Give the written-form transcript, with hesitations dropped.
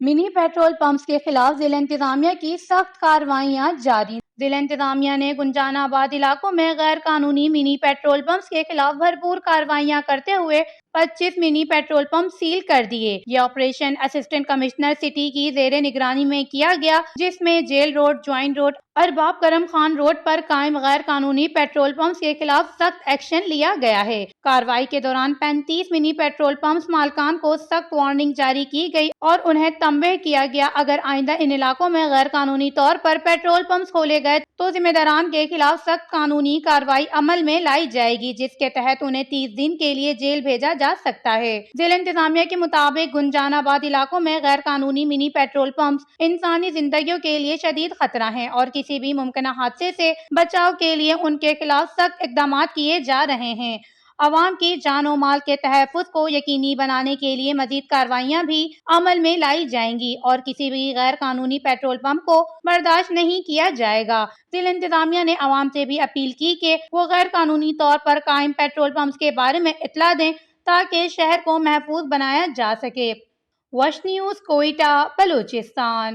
منی petrol pumps کے خلاف ضلع انتظامیہ کی سخت کارروائیاں جاری۔ ضلع انتظامیہ نے گنجان آباد علاقوں میں غیر قانونی منی پیٹرول پمپس کے خلاف بھرپور کارروائیاں کرتے ہوئے 25 منی پیٹرول پمپ سیل کر دیے۔ یہ آپریشن اسسٹنٹ کمشنر سٹی کی زیر نگرانی میں کیا گیا، جس میں جیل روڈ، جوائن روڈ، ارباب کرم خان روڈ پر قائم غیر قانونی پیٹرول پمپس کے خلاف سخت ایکشن لیا گیا ہے۔ کارروائی کے دوران 35 منی پیٹرول پمپس مالکان کو سخت وارننگ جاری کی گئی اور انہیں تنبیہ کیا گیا اگر آئندہ ان علاقوں میں غیر قانونی طور پر پیٹرول پمپس کھولے گئے تو ذمہ داران کے خلاف سخت قانونی کارروائی عمل میں لائی جائے گی، جس کے تحت انہیں 30 دن کے لیے جیل بھیجا جا سکتا ہے۔ ضلع انتظامیہ کے مطابق گنجان آباد علاقوں میں غیر قانونی منی پیٹرول پمپس انسانی زندگیوں کے لیے شدید خطرہ ہیں اور کسی بھی ممکنہ حادثے سے بچاؤ کے لیے ان کے خلاف سخت اقدامات کیے جا رہے ہیں۔ عوام کی جان و مال کے تحفظ کو یقینی بنانے کے لیے مزید کارروائیاں بھی عمل میں لائی جائیں گی اور کسی بھی غیر قانونی پیٹرول پمپ کو برداشت نہیں کیا جائے گا۔ ضلع انتظامیہ نے عوام سے بھی اپیل کی کہ وہ غیر قانونی طور پر قائم پیٹرول پمپس کے بارے میں اطلاع دیں تاکہ شہر کو محفوظ بنایا جا سکے۔ وش نیوز، کوئٹہ، بلوچستان۔